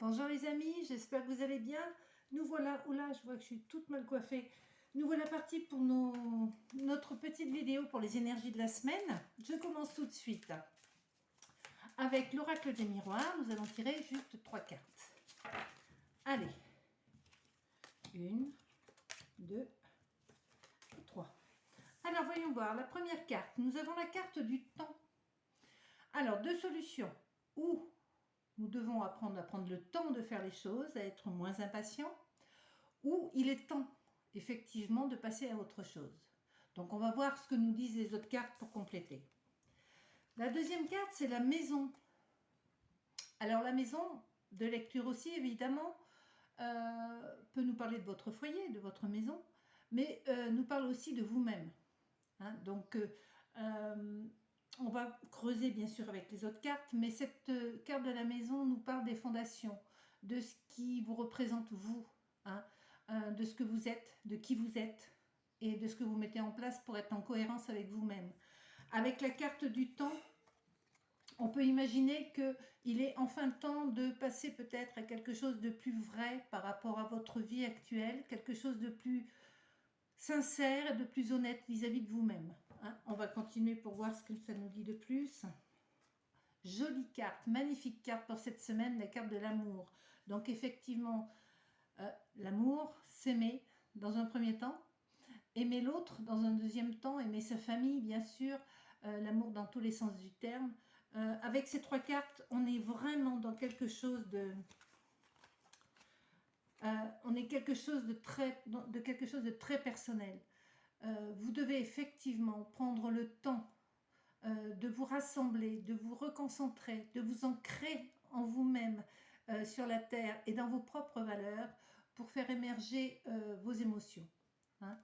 Bonjour les amis, j'espère que vous allez bien. Nous voilà, oula, je vois que je suis toute mal coiffée. Nous voilà partis pour notre petite vidéo pour les énergies de la semaine. Je commence tout de suite. Avec l'oracle des miroirs, nous allons tirer juste 3 cartes. Allez, 1, 2 et 3. Alors voyons voir, la première carte, nous avons la carte du temps. Alors, deux solutions. Ou nous devons apprendre à prendre le temps de faire les choses, à être moins impatients, ou il est temps, effectivement, de passer à autre chose. Donc, on va voir ce que nous disent les autres cartes pour compléter. La deuxième carte, c'est la maison. Alors, la maison, de lecture aussi, évidemment, peut nous parler de votre foyer, de votre maison, mais nous parle aussi de vous-même. Hein, donc, on va creuser bien sûr avec les autres cartes, mais cette carte de la maison nous parle des fondations, de ce qui vous représente vous, hein, de ce que vous êtes, de qui vous êtes et de ce que vous mettez en place pour être en cohérence avec vous-même. Avec la carte du temps, on peut imaginer qu'il est enfin temps de passer peut-être à quelque chose de plus vrai par rapport à votre vie actuelle, quelque chose de plus sincère et de plus honnête vis-à-vis de vous-même. Hein, on va continuer pour voir ce que ça nous dit de plus. Jolie carte, magnifique carte pour cette semaine, la carte de l'amour. Donc effectivement, l'amour, s'aimer dans un premier temps, aimer l'autre dans un deuxième temps, aimer sa famille bien sûr, l'amour dans tous les sens du terme. Avec ces trois cartes, on est vraiment dans quelque chose de... on est quelque chose de très personnel. Vous devez effectivement prendre le temps de vous rassembler, de vous reconcentrer, de vous ancrer en vous-même sur la terre et dans vos propres valeurs pour faire émerger vos émotions. Hein.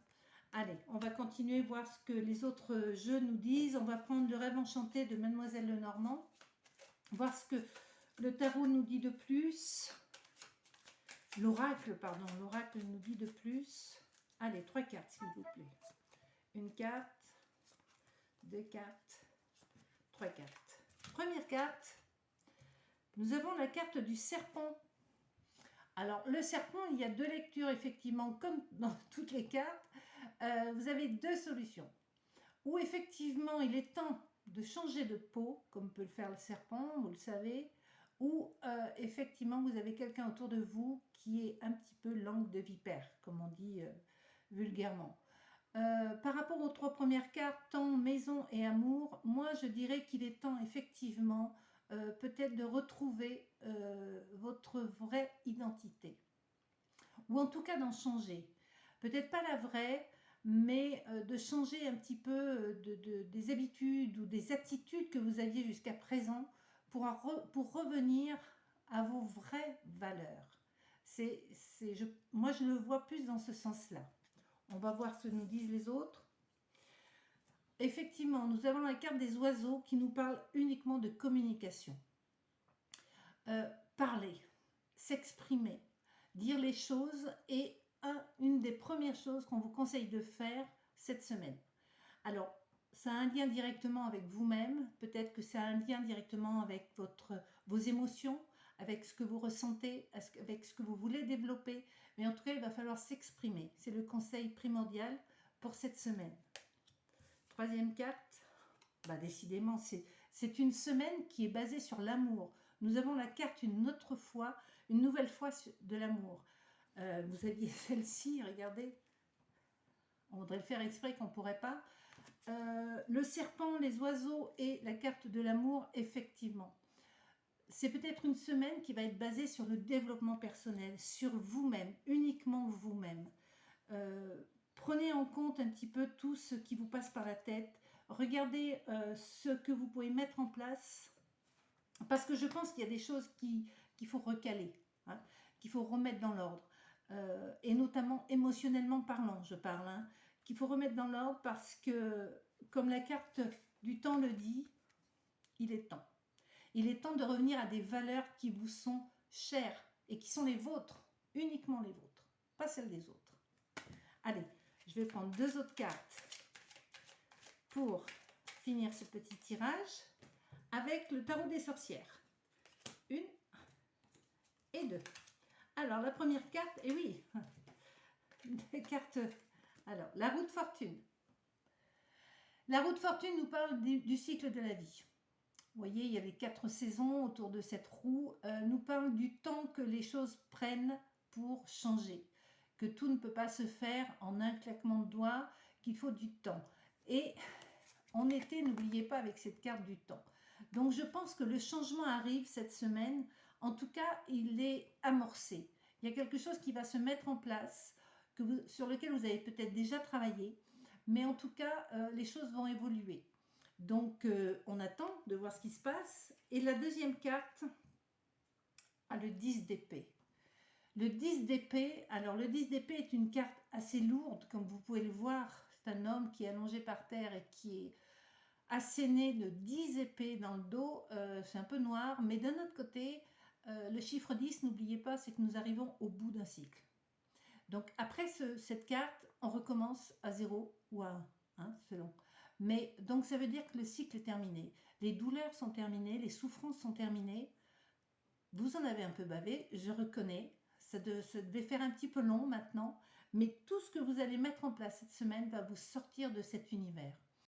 Allez, on va continuer voir ce que les autres jeux nous disent. On va prendre le rêve enchanté de Mademoiselle Lenormand, voir ce que le tarot nous dit de plus. L'oracle nous dit de plus. Allez, 3 cartes s'il vous plaît. Une carte, 2 cartes, 3 cartes. Première carte, nous avons la carte du serpent. Alors, le serpent, il y a deux lectures, effectivement, comme dans toutes les cartes. Vous avez deux solutions. Ou effectivement, il est temps de changer de peau, comme peut le faire le serpent, vous le savez. Ou effectivement, vous avez quelqu'un autour de vous qui est un petit peu langue de vipère, comme on dit vulgairement. Par rapport aux 3 premières cartes, temps, maison et amour, moi je dirais qu'il est temps effectivement peut-être de retrouver votre vraie identité. Ou en tout cas d'en changer. Peut-être pas la vraie, mais de changer un petit peu des habitudes ou des attitudes que vous aviez jusqu'à présent pour revenir à vos vraies valeurs. Moi je le vois plus dans ce sens-là. On va voir ce que nous disent les autres. Effectivement, nous avons la carte des oiseaux qui nous parle uniquement de communication. Parler, s'exprimer, dire les choses est une des premières choses qu'on vous conseille de faire cette semaine. Alors, ça a un lien directement avec vous-même, peut-être que ça a un lien directement avec vos émotions, avec ce que vous ressentez, avec ce que vous voulez développer, mais en tout cas, il va falloir s'exprimer. C'est le conseil primordial pour cette semaine. Troisième carte, décidément, c'est une semaine qui est basée sur l'amour. Nous avons la carte une nouvelle fois de l'amour. Vous aviez celle-ci, regardez. On voudrait le faire exprès qu'on ne pourrait pas. Le serpent, les oiseaux et la carte de l'amour, effectivement. C'est peut-être une semaine qui va être basée sur le développement personnel, sur vous-même, uniquement vous-même. Prenez en compte un petit peu tout ce qui vous passe par la tête. Regardez ce que vous pouvez mettre en place. Parce que je pense qu'il y a des choses qu'il faut recaler, hein, qu'il faut remettre dans l'ordre. Et notamment émotionnellement parlant, je parle. Hein, qu'il faut remettre dans l'ordre parce que, comme la carte du temps le dit, il est temps. Il est temps de revenir à des valeurs qui vous sont chères et qui sont les vôtres, uniquement les vôtres, pas celles des autres. Allez, je vais prendre 2 autres cartes pour finir ce petit tirage avec le tarot des sorcières. 1 et 2. 2. Alors, la première carte, et oui, des cartes. Alors, la roue de fortune. La roue de fortune nous parle du cycle de la vie. Vous voyez, il y a les 4 saisons autour de cette roue. Nous parle du temps que les choses prennent pour changer. Que tout ne peut pas se faire en un claquement de doigts, qu'il faut du temps. Et en été, n'oubliez pas avec cette carte du temps. Donc, je pense que le changement arrive cette semaine. En tout cas, il est amorcé. Il y a quelque chose qui va se mettre en place, sur lequel vous avez peut-être déjà travaillé. Mais en tout cas, les choses vont évoluer. Donc, on attend de voir ce qui se passe. Et la deuxième carte a le 10 d'épée. Le 10 d'épée, alors le 10 d'épée est une carte assez lourde, comme vous pouvez le voir. C'est un homme qui est allongé par terre et qui est asséné de 10 épées dans le dos. C'est un peu noir, mais d'un autre côté, le chiffre 10, n'oubliez pas, c'est que nous arrivons au bout d'un cycle. Donc après cette carte, on recommence à 0 ou à 1, hein, selon. Mais donc ça veut dire que le cycle est terminé. Les douleurs sont terminées, les souffrances sont terminées. Vous en avez un peu bavé, je reconnais. Ça devait faire un petit peu long maintenant. Mais tout ce que vous allez mettre en place cette semaine va vous sortir de cet univers.